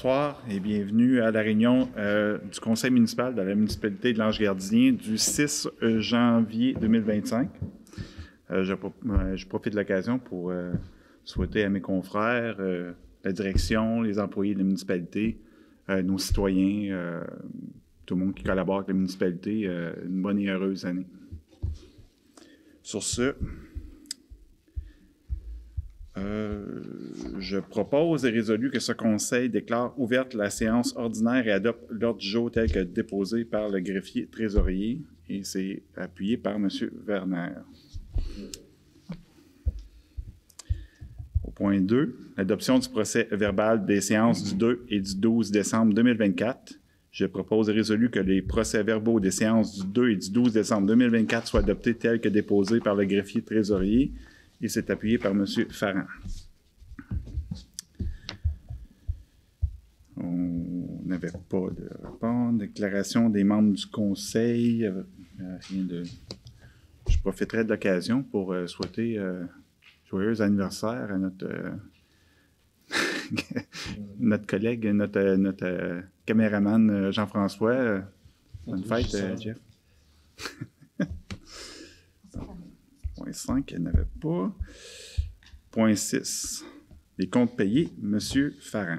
Bonsoir et bienvenue à la réunion du conseil municipal de la municipalité de l'Ange-Gardien du 6 janvier 2025. Je profite de l'occasion pour souhaiter à mes confrères, la direction, les employés de la municipalité, nos citoyens, tout le monde qui collabore avec la municipalité, une bonne et heureuse année. Sur ce, je propose et résolu que ce conseil déclare ouverte la séance ordinaire et adopte l'ordre du jour tel que déposé par le greffier trésorier et c'est appuyé par M. Werner. Au point 2, l'adoption du procès verbal des séances du 2 et du 12 décembre 2024. Je propose et résolu que les procès-verbaux des séances du 2 et du 12 décembre 2024 soient adoptés tels que déposés par le greffier trésorier et c'est appuyé par M. Farran. On n'avait pas de réponse. Déclaration des membres du conseil. Rien de... Je profiterai de l'occasion pour souhaiter joyeux anniversaire à notre, notre collègue, notre caméraman Jean-François. Bonne fête, Jeff. Point 5, elle n'avait pas. Point 6, les comptes payés, M. Farran.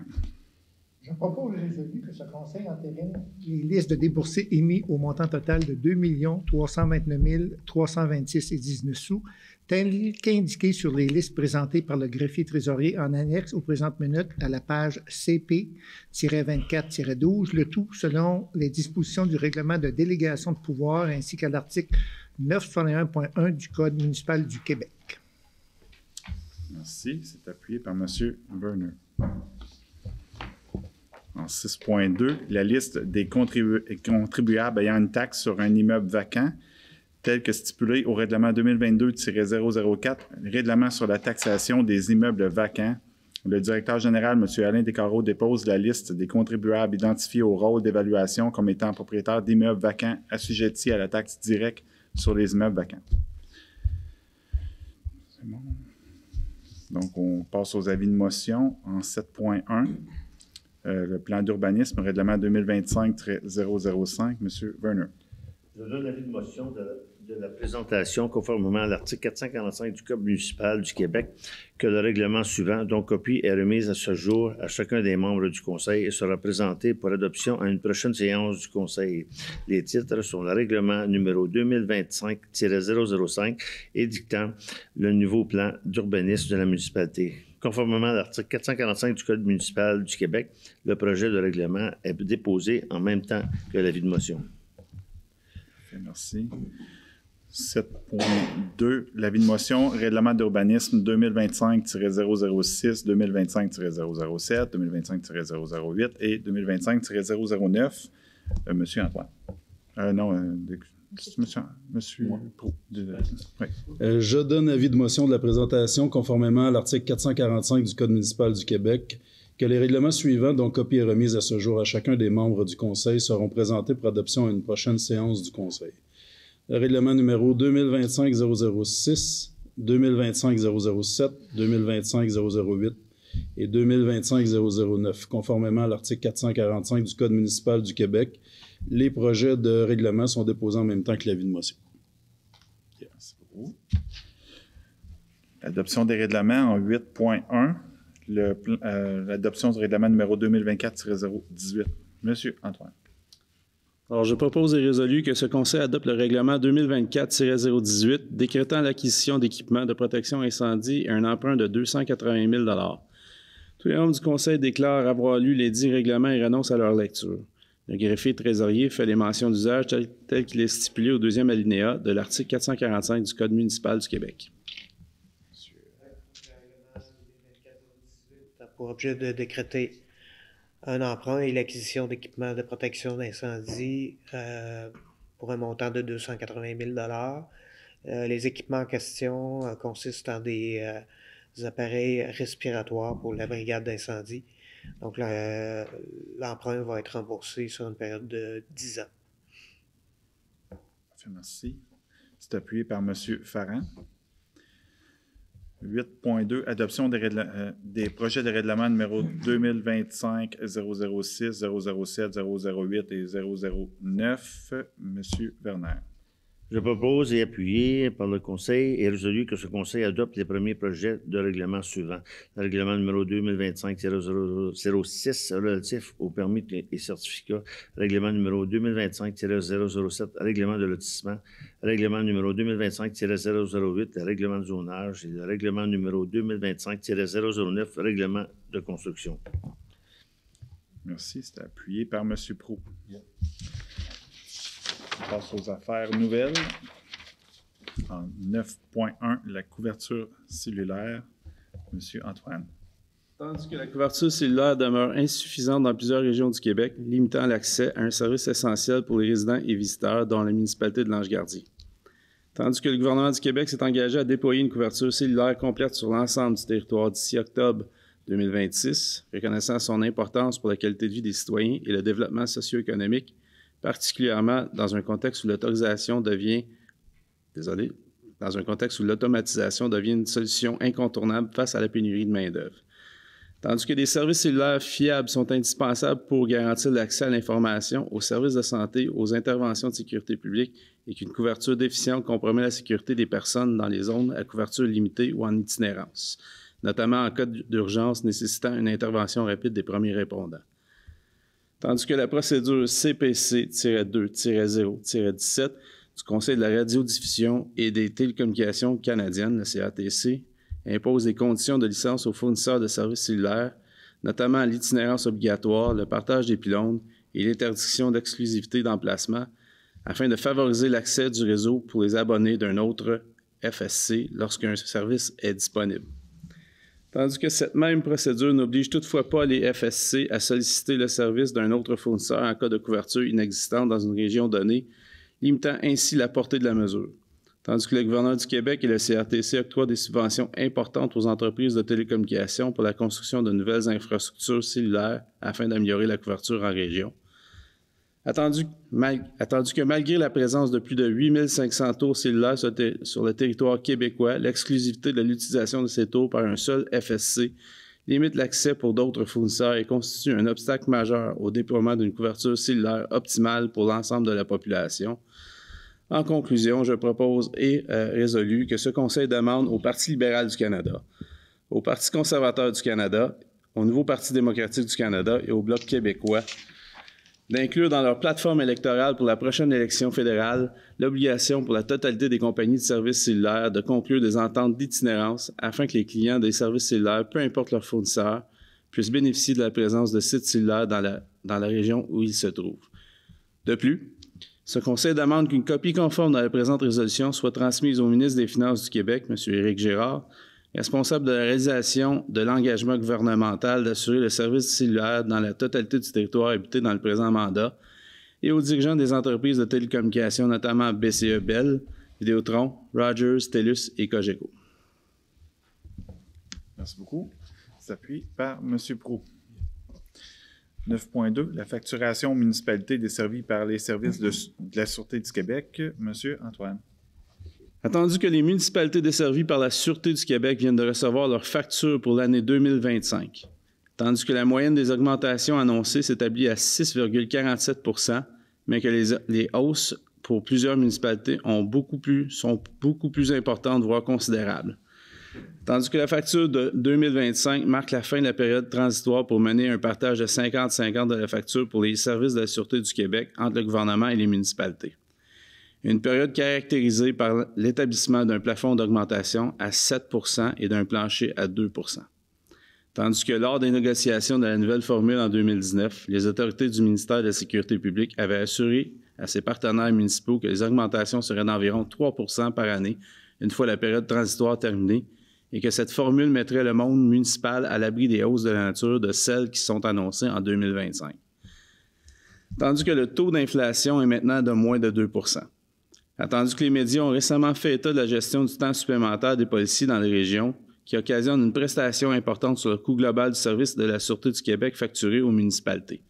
Je propose et résolu que ce conseil entérine les listes de déboursés émis au montant total de 2 329 326,19 sous, tel qu'indiqué sur les listes présentées par le greffier trésorier en annexe aux présentes minutes à la page CP-24-12, le tout selon les dispositions du règlement de délégation de pouvoir ainsi qu'à l'article 961.1 du Code municipal du Québec. Merci. C'est appuyé par M. Werner. En 6.2, la liste des contribuables ayant une taxe sur un immeuble vacant, tel que stipulé au règlement 2022-004, règlement sur la taxation des immeubles vacants. Le directeur général, M. Alain Descarreaux, dépose la liste des contribuables identifiés au rôle d'évaluation comme étant propriétaires d'immeubles vacants assujettis à la taxe directe sur les immeubles vacants. C'est bon. Donc, on passe aux avis de motion en 7.1. Le plan d'urbanisme, règlement 2025-005, M. Werner. Je donne l'avis de motion de la présentation conformément à l'article 445 du Code municipal du Québec que le règlement suivant, dont copie est remise à ce jour à chacun des membres du Conseil et sera présenté pour adoption à une prochaine séance du Conseil. Les titres sont le règlement numéro 2025-005 édictant le nouveau plan d'urbanisme de la municipalité. Conformément à l'article 445 du Code municipal du Québec, le projet de règlement est déposé en même temps que l'avis de motion. Merci. 7.2, l'avis de motion, règlement d'urbanisme 2025-006, 2025-007, 2025-008 et 2025-009. Monsieur Antoine. Monsieur Proulx. Oui. Je donne avis de motion de la présentation conformément à l'article 445 du Code municipal du Québec que les règlements suivants, dont copie est remise à ce jour à chacun des membres du Conseil, seront présentés pour adoption à une prochaine séance du Conseil. Le règlement numéro 2025-006, 2025-007, 2025-008 et 2025-009, conformément à l'article 445 du Code municipal du Québec. Les projets de règlement sont déposés en même temps que l'avis de motion. L'adoption des règlements en 8.1, l'adoption du règlement numéro 2024-018. Monsieur Antoine. Alors, je propose et résolu que ce Conseil adopte le règlement 2024-018 décrétant l'acquisition d'équipements de protection incendie et un emprunt de 280 000 $. Tous les membres du Conseil déclarent avoir lu les 10 règlements et renoncent à leur lecture. Le greffier trésorier fait les mentions d'usage tel qu'il est stipulé au deuxième alinéa de l'article 445 du Code municipal du Québec. Pour objet de décréter un emprunt et l'acquisition d'équipements de protection d'incendie pour un montant de 280 000 $. Les équipements en question consistent en des appareils respiratoires pour la brigade d'incendie. Donc, l'emprunt va être remboursé sur une période de 10 ans. Merci. C'est appuyé par M. Farran. 8.2, adoption des projets de règlement numéro 2025 006, 007, 008 et 009. Monsieur Werner. Je propose et appuyé par le Conseil et résolu que ce Conseil adopte les premiers projets de règlement suivants. Le règlement numéro 2025-006 relatif aux permis et certificats, règlement numéro 2025-007, règlement de lotissement, règlement numéro 2025-008, règlement de zonage et le règlement numéro 2025-009, règlement de construction. Merci. C'était appuyé par M. Proulx. On passe aux affaires nouvelles. En 9.1, la couverture cellulaire. M. Antoine. Tandis que la couverture cellulaire demeure insuffisante dans plusieurs régions du Québec, limitant l'accès à un service essentiel pour les résidents et visiteurs, dont la municipalité de Lange-Gardien. Tandis que le gouvernement du Québec s'est engagé à déployer une couverture cellulaire complète sur l'ensemble du territoire d'ici octobre 2026, reconnaissant son importance pour la qualité de vie des citoyens et le développement socio-économique, particulièrement dans un contexte où l'automatisation devient une solution incontournable face à la pénurie de main-d'œuvre. Tandis que des services cellulaires fiables sont indispensables pour garantir l'accès à l'information, aux services de santé, aux interventions de sécurité publique et qu'une couverture déficiente compromet la sécurité des personnes dans les zones à couverture limitée ou en itinérance, notamment en cas d'urgence nécessitant une intervention rapide des premiers répondants. Tandis que la procédure CPC-2-0-17 du Conseil de la radiodiffusion et des télécommunications canadiennes, le CRTC, impose des conditions de licence aux fournisseurs de services cellulaires, notamment l'itinérance obligatoire, le partage des pylônes et l'interdiction d'exclusivité d'emplacement, afin de favoriser l'accès du réseau pour les abonnés d'un autre FSC lorsqu'un service est disponible. Tandis que cette même procédure n'oblige toutefois pas les FSC à solliciter le service d'un autre fournisseur en cas de couverture inexistante dans une région donnée, limitant ainsi la portée de la mesure. Tandis que le gouvernement du Québec et le CRTC octroient des subventions importantes aux entreprises de télécommunications pour la construction de nouvelles infrastructures cellulaires afin d'améliorer la couverture en région. Attendu que malgré la présence de plus de 8500 tours cellulaires sur le territoire québécois, l'exclusivité de l'utilisation de ces tours par un seul FSC limite l'accès pour d'autres fournisseurs et constitue un obstacle majeur au déploiement d'une couverture cellulaire optimale pour l'ensemble de la population. En conclusion, je propose et résolu que ce Conseil demande au Parti libéral du Canada, au Parti conservateur du Canada, au Nouveau Parti démocratique du Canada et au Bloc québécois d'inclure dans leur plateforme électorale pour la prochaine élection fédérale l'obligation pour la totalité des compagnies de services cellulaires de conclure des ententes d'itinérance afin que les clients des services cellulaires, peu importe leur fournisseur, puissent bénéficier de la présence de sites cellulaires dans la région où ils se trouvent. De plus, ce Conseil demande qu'une copie conforme de la présente résolution soit transmise au ministre des Finances du Québec, M. Éric Girard, responsable de la réalisation de l'engagement gouvernemental d'assurer le service cellulaire dans la totalité du territoire habité dans le présent mandat, et aux dirigeants des entreprises de télécommunications, notamment BCE Bell, Vidéotron, Rogers, TELUS et Cogeco. Merci beaucoup. S'appuie par M. Proulx. 9.2, la facturation aux municipalités desservies par les services de la Sûreté du Québec. M. Antoine. Attendu que les municipalités desservies par la Sûreté du Québec viennent de recevoir leurs factures pour l'année 2025, tandis que la moyenne des augmentations annoncées s'établit à 6,47 %, mais que les hausses pour plusieurs municipalités sont beaucoup plus importantes, voire considérables. Tandis que la facture de 2025 marque la fin de la période transitoire pour mener un partage de 50-50 de la facture pour les services de la Sûreté du Québec entre le gouvernement et les municipalités. Une période caractérisée par l'établissement d'un plafond d'augmentation à 7 % et d'un plancher à 2 %. Tandis que lors des négociations de la nouvelle formule en 2019, les autorités du ministère de la Sécurité publique avaient assuré à ses partenaires municipaux que les augmentations seraient d'environ 3 % par année une fois la période transitoire terminée et que cette formule mettrait le monde municipal à l'abri des hausses de la nature de celles qui sont annoncées en 2025. Tandis que le taux d'inflation est maintenant de moins de 2 %. Attendu que les médias ont récemment fait état de la gestion du temps supplémentaire des policiers dans les régions, qui occasionne une prestation importante sur le coût global du service de la Sûreté du Québec facturé aux municipalités.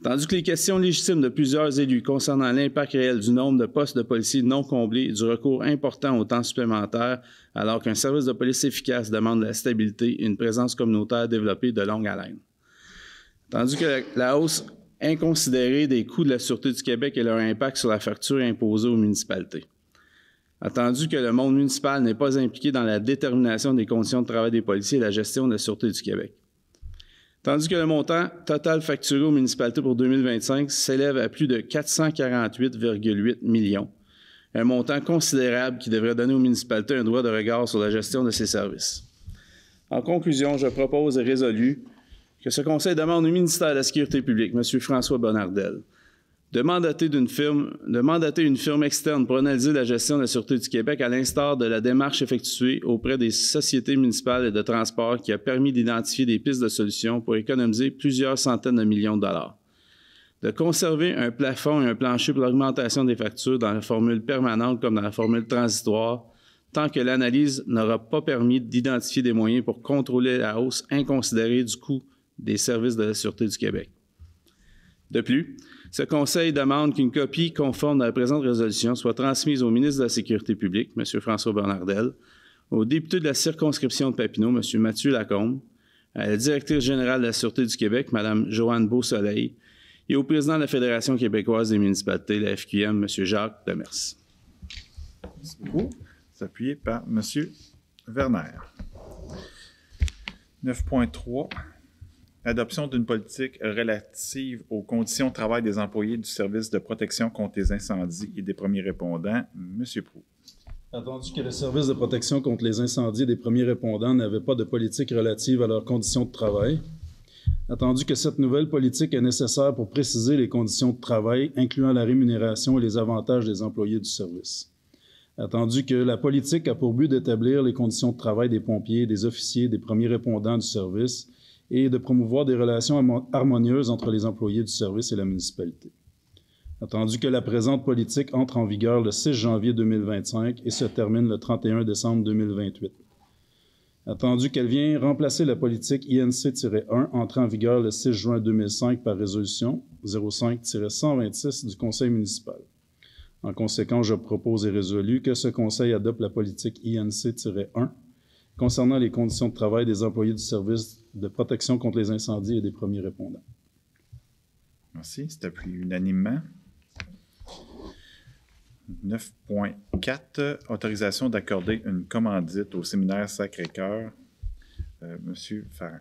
Tandis que les questions légitimes de plusieurs élus concernant l'impact réel du nombre de postes de policiers non comblés et du recours important au temps supplémentaire, alors qu'un service de police efficace demande de la stabilité et une présence communautaire développée de longue haleine. Tandis que la hausse inconsidérée des coûts de la Sûreté du Québec et leur impact sur la facture imposée aux municipalités. Attendu que le monde municipal n'est pas impliqué dans la détermination des conditions de travail des policiers et la gestion de la Sûreté du Québec. Tandis que le montant total facturé aux municipalités pour 2025 s'élève à plus de 448,8 millions, un montant considérable qui devrait donner aux municipalités un droit de regard sur la gestion de ces services. En conclusion, je propose et résolu que ce Conseil demande au ministère de la Sécurité publique, M. François Bonnardel, de mandater une firme externe pour analyser la gestion de la Sûreté du Québec à l'instar de la démarche effectuée auprès des sociétés municipales de transport qui a permis d'identifier des pistes de solutions pour économiser plusieurs centaines de millions de dollars. De conserver un plafond et un plancher pour l'augmentation des factures dans la formule permanente comme dans la formule transitoire, tant que l'analyse n'aura pas permis d'identifier des moyens pour contrôler la hausse inconsidérée du coût des services de la Sûreté du Québec. De plus, ce Conseil demande qu'une copie conforme de la présente résolution soit transmise au ministre de la Sécurité publique, M. François Bonnardel, au député de la circonscription de Papineau, M. Mathieu Lacombe, à la directrice générale de la Sûreté du Québec, Mme Joanne Beausoleil, et au président de la Fédération québécoise des municipalités, la FQM, M. Jacques Demers. Merci beaucoup. C'est appuyé par M. Werner. 9.3. Adoption d'une politique relative aux conditions de travail des employés du service de protection contre les incendies et des premiers répondants. M. Proulx. Attendu que le service de protection contre les incendies et des premiers répondants n'avait pas de politique relative à leurs conditions de travail. Attendu que cette nouvelle politique est nécessaire pour préciser les conditions de travail, incluant la rémunération et les avantages des employés du service. Attendu que la politique a pour but d'établir les conditions de travail des pompiers, des officiers, des premiers répondants du service, et de promouvoir des relations harmonieuses entre les employés du service et la municipalité. Attendu que la présente politique entre en vigueur le 6 janvier 2025 et se termine le 31 décembre 2028. Attendu qu'elle vient remplacer la politique INC-1 entrée en vigueur le 6 juin 2005 par résolution 05-126 du Conseil municipal. En conséquence, je propose et résolu que ce Conseil adopte la politique INC-1 concernant les conditions de travail des employés du service de protection contre les incendies et des premiers répondants. Merci. C'est appuyé unanimement. 9.4. Autorisation d'accorder une commandite au séminaire Sacré-Cœur. Monsieur Farrand.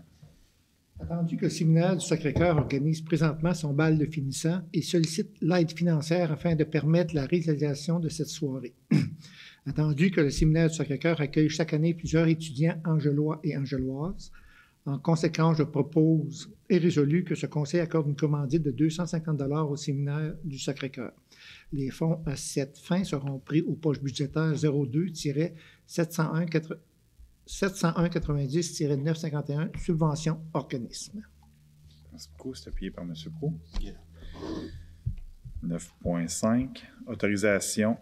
Attendu que le séminaire du Sacré-Cœur organise présentement son bal de finissant et sollicite l'aide financière afin de permettre la réalisation de cette soirée. Attendu que le séminaire du Sacré-Cœur accueille chaque année plusieurs étudiants angelois et angeloises, en conséquence, je propose et résolu que ce Conseil accorde une commandite de 250 $ au séminaire du Sacré-Cœur. Les fonds à cette fin seront pris aux poches budgétaires 02-701-90-951, subvention organisme. Merci beaucoup. C'est appuyé par M. Proulx. 9.5. Autorisation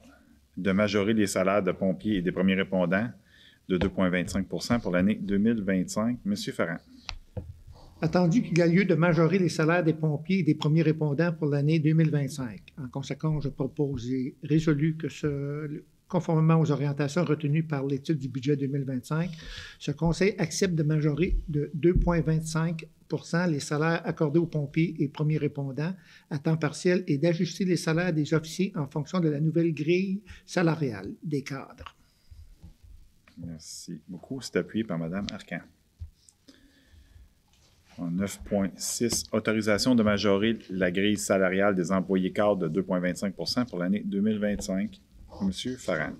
de majorer les salaires de pompiers et des premiers répondants de 2,25 % pour l'année 2025. M. Farrand. Attendu qu'il y a lieu de majorer les salaires des pompiers et des premiers répondants pour l'année 2025. En conséquence, je propose et résolu que conformément aux orientations retenues par l'étude du budget 2025, ce Conseil accepte de majorer de 2,25 % les salaires accordés aux pompiers et premiers répondants à temps partiel et d'ajuster les salaires des officiers en fonction de la nouvelle grille salariale des cadres. Merci beaucoup. C'est appuyé par Mme Arcan. En 9.6, autorisation de majorer la grille salariale des employés cadres de 2,25 % pour l'année 2025. M. Farrand.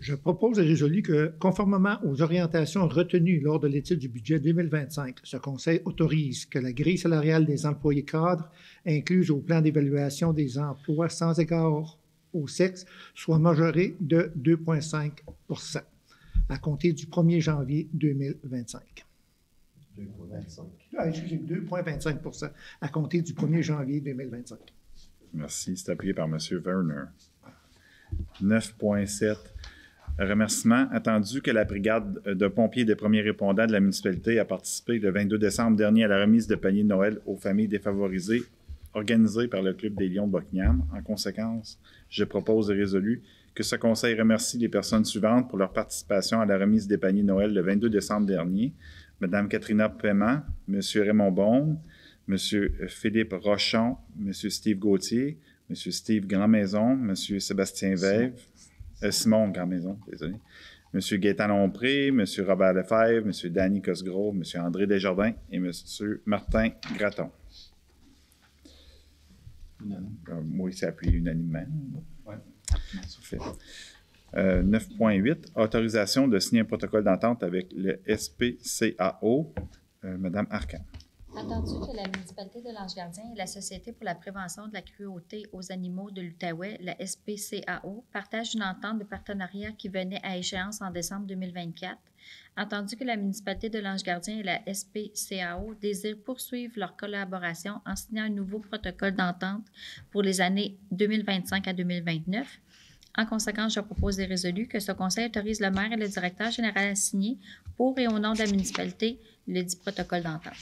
Je propose et résolu que, conformément aux orientations retenues lors de l'étude du budget 2025, ce Conseil autorise que la grille salariale des employés cadres, incluse au plan d'évaluation des emplois sans égard au sexe, soit majorée de 2,5 % à compter du 1er janvier 2025. 2,25 % à compter du 1er janvier 2025. Merci. C'est appuyé par M. Werner. 9.7. Remerciement. Attendu que la brigade de pompiers des premiers répondants de la municipalité a participé le 22 décembre dernier à la remise de paniers de Noël aux familles défavorisées organisé par le Club des Lions de Buckingham. En conséquence, je propose et résolu que ce conseil remercie les personnes suivantes pour leur participation à la remise des paniers Noël le 22 décembre dernier. Mme Katrina Paiement, M. Raymond Beaume, M. Philippe Rochon, M. Steve Gauthier, M. Steve Grandmaison, M. Sébastien Vève, Simon Grandmaison, désolé, M. Gaétan Lompré, M. Robert Lefebvre, M. Danny Cosgrove, M. André Desjardins et M. Martin Gratton. Oui, c'est appuyé unanimement. Oui. 9.8, autorisation de signer un protocole d'entente avec le SPCAO. Madame Arcan. Attendu que la municipalité de l'Ange-Gardien et la Société pour la prévention de la cruauté aux animaux de l'Outaouais, la SPCAO, partagent une entente de partenariat qui venait à échéance en décembre 2024. Attendu que la municipalité de l'Ange-Gardien et la SPCAO désirent poursuivre leur collaboration en signant un nouveau protocole d'entente pour les années 2025 à 2029. En conséquence, je propose et résolu que ce conseil autorise le maire et le directeur général à signer pour et au nom de la municipalité le dit protocole d'entente.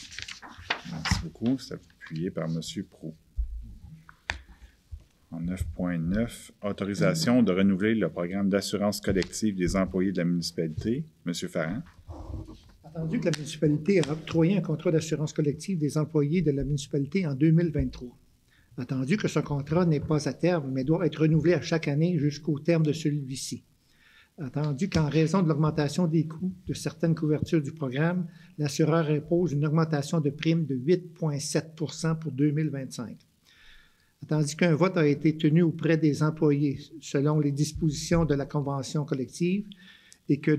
Merci beaucoup. C'est appuyé par M. Proulx. En 9.9, autorisation de renouveler le programme d'assurance collective des employés de la municipalité. M. Farrand. Attendu que la municipalité a octroyé un contrat d'assurance collective des employés de la municipalité en 2023. Attendu que ce contrat n'est pas à terme, mais doit être renouvelé à chaque année jusqu'au terme de celui-ci. Attendu qu'en raison de l'augmentation des coûts de certaines couvertures du programme, l'assureur impose une augmentation de prime de 8,7 % pour 2025. Attendu qu'un vote a été tenu auprès des employés selon les dispositions de la convention collective et que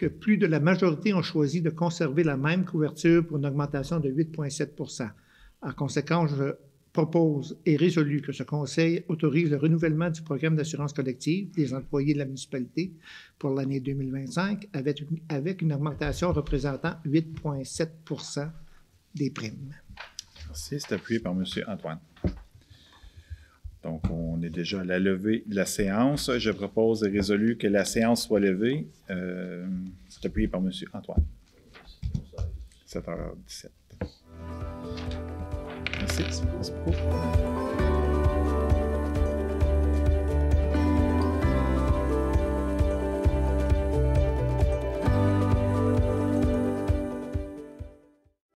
plus de la majorité ont choisi de conserver la même couverture pour une augmentation de 8,7 %. En conséquence, je propose et résolu que ce conseil autorise le renouvellement du programme d'assurance collective des employés de la municipalité pour l'année 2025 avec une augmentation représentant 8,7 % des primes. Merci. C'est appuyé par M. Antoine. Donc, on est déjà à la levée de la séance. Je propose et résolu que la séance soit levée. C'est appuyé par M. Antoine. 7h17. Merci beaucoup.